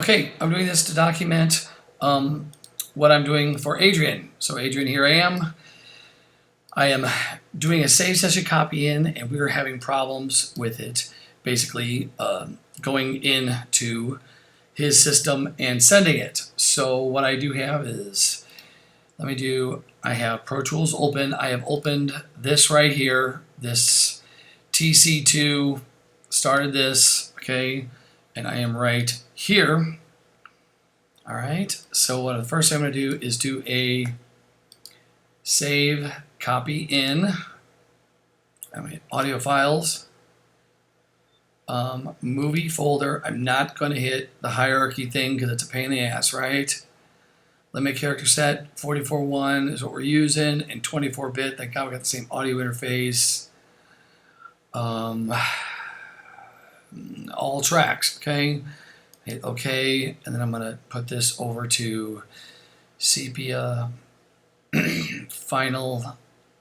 Okay, I'm doing this to document what I'm doing for Adrian. So Adrian, here I am. I am doing a save session copy in, and we were having problems with it, basically going into his system and sending it. So what I do have is, I have Pro Tools open. I have opened this right here, this TC2, started this, okay, and I am right here. All right, so what the first thing I'm going to do is do a save copy in. I'm going to hit audio files, movie folder. I'm not going to hit the hierarchy thing because it's a pain in the ass, right? Limit character set 44.1 is what we're using, and 24-bit. Thank God we got the same audio interface. All tracks, okay? Hit OK, and then I'm going to put this over to sepia final,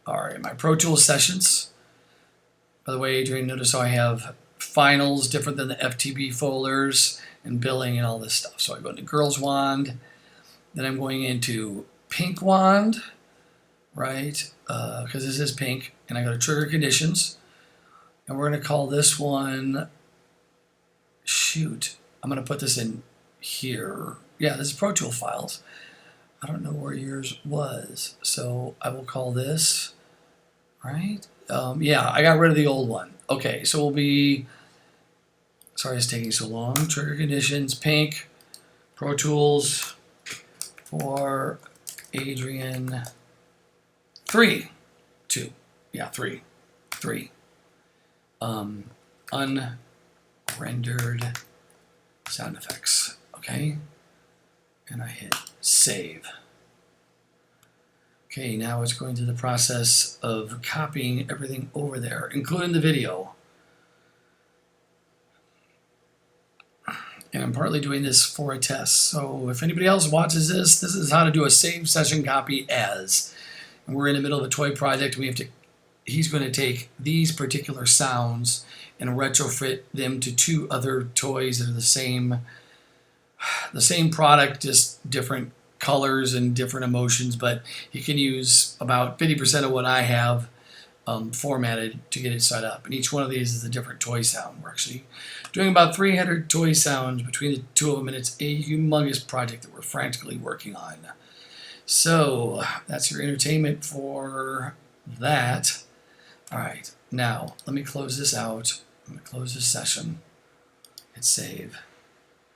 my Pro Tools sessions. By the way, Adrian, notice how I have finals different than the FTB folders and billing and all this stuff. So I go into Girls Wand, then I'm going into Pink Wand, right? Because this is pink, and I go to Trigger Conditions, and we're going to call this one, shoot, I'm going to put this in here. Yeah, this is Pro Tool files. I don't know where yours was, so I will call this, right? Yeah, I got rid of the old one. Okay, so we'll be, sorry it's taking so long, Trigger Conditions, pink, Pro Tools for Adrian 3, unrendered sound effects, okay? And I hit save. Okay, now it's going through the process of copying everything over there, including the video. And I'm partly doing this for a test. So if anybody else watches this, this is how to do a save session copy as. And we're in the middle of a toy project. He's going to take these particular sounds and retrofit them to two other toys that are the same product, just different colors and different emotions, but he can use about 50% of what I have formatted to get it set up. And each one of these is a different toy sound. We're actually doing about 300 toy sounds between the two of them, and it's a humongous project that we're frantically working on. So that's your entertainment for that. All right, now let me close this out. I'm going to close this session. Hit save.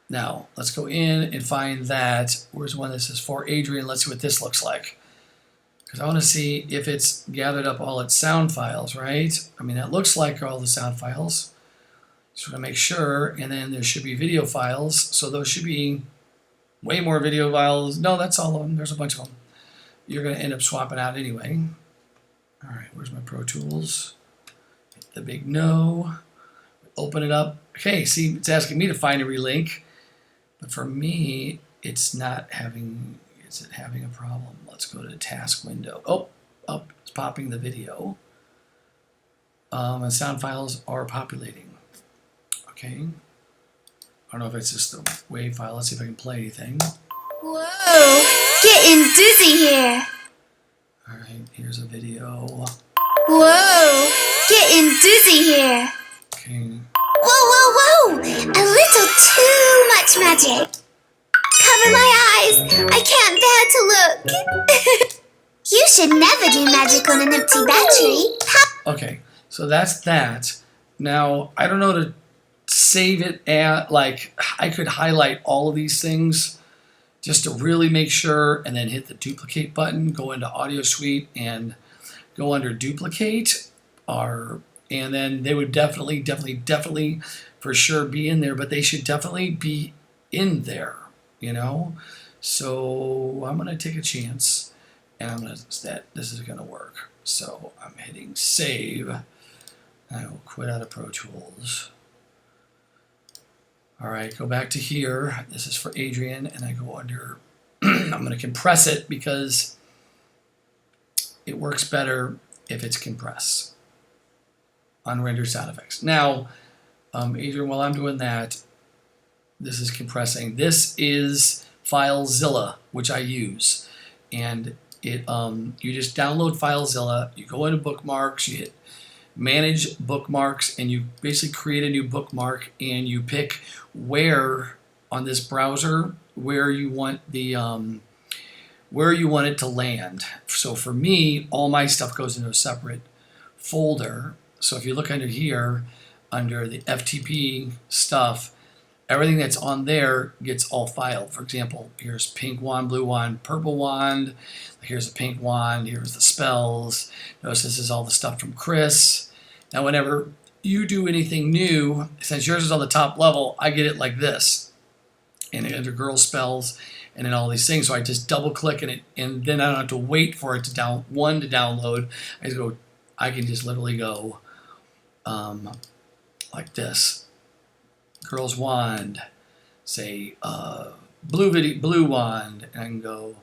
Now, let's go in and find that. Where's one that says for Adrian? Let's see what this looks like. Because I want to see if it's gathered up all its sound files, right? I mean, that looks like all the sound files. So we're going to make sure. And then there should be video files. So those should be way more video files. No, that's all of them. There's a bunch of them. You're going to end up swapping out anyway. All right, where's my Pro Tools? Hit the big no. Open it up. Okay, see, it's asking me to find a relink. But for me, it's not having, is it having a problem? Let's go to the task window. Oh, it's popping the video. And sound files are populating. Okay. I don't know if it's just the WAV file. Let's see if I can play anything. Whoa, getting dizzy here. All right, here's a video. Whoa, getting dizzy here. Okay. Whoa, a little too much magic. Cover my eyes, I can't bear to look. You should never do magic on an empty battery. Okay, so that's that. Now, I don't know to save it at, like, I could highlight all of these things just to really make sure, and then hit the duplicate button, go into Audio Suite and go under duplicate, and then they would definitely for sure be in there, but they should definitely be in there, you know? So I'm going to take a chance, and I'm going to, this is going to work. So I'm hitting save, and I will quit out of Pro Tools. All right, go back to here. This is for Adrian, and I go under, I'm going to compress it because it works better if it's compressed. Unrendered sound effects. Now, Adrian, while I'm doing that, This is compressing. This is FileZilla, which I use, and it you just download FileZilla. You go into bookmarks. You hit Manage Bookmarks, and you basically create a new bookmark, and you pick where on this browser where you want the where you want it to land. So for me, all my stuff goes into a separate folder. So if you look under here, under the FTP stuff, everything that's on there gets all filed. For example, here's pink wand, blue wand, purple wand. Here's a pink wand. Here's the spells. Notice this is all the stuff from Chris. Now, whenever you do anything new, since yours is on the top level, I get it like this. And under girl spells and then all these things. So I just double click in it, and then I don't have to wait for it to download. I can just literally go like this. Girl's wand, say blue wand, and I can go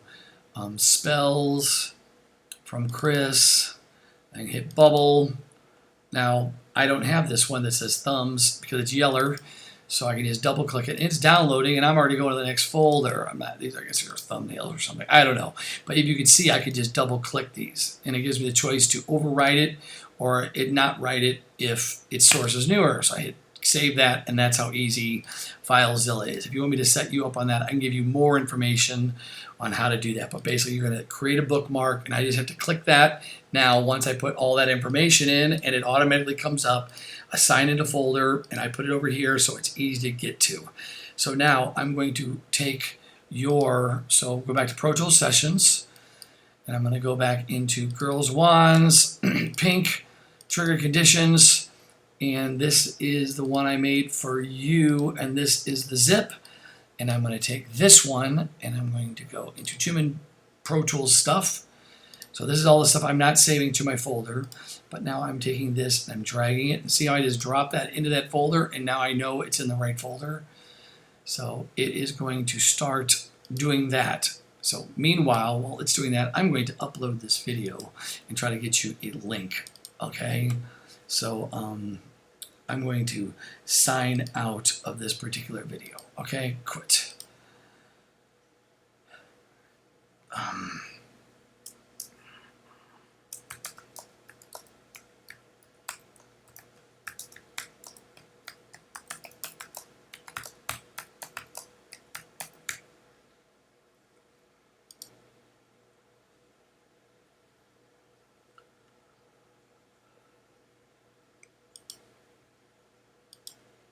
spells from Chris. I can hit bubble. Now I don't have this one that says thumbs because it's yeller, so I can just double click it. It's downloading, and I'm already going to the next folder. I guess these are thumbnails or something. I don't know, but if you can see, I could just double click these, and it gives me the choice to overwrite it or it not write it if its source is newer. So I hit save that, and that's how easy FileZilla is. If you want me to set you up on that, I can give you more information on how to do that. But basically, you're going to create a bookmark, and I just have to click that. Now, once I put all that information in, and it automatically comes up, assign it a folder, and I put it over here so it's easy to get to. So now I'm going to take so go back to Pro Tools Sessions, and I'm going to go back into Girls Wands, Pink, Trigger Conditions, and this is the one I made for you, and this is the zip. And I'm going to take this one, and I'm going to go into Human Pro Tools stuff. So this is all the stuff I'm not saving to my folder, but now I'm taking this and I'm dragging it, and see how I just drop that into that folder, and now I know it's in the right folder. So it is going to start doing that. So meanwhile, while it's doing that, I'm going to upload this video and try to get you a link, okay? So I'm going to sign out of this particular video, okay? Quit.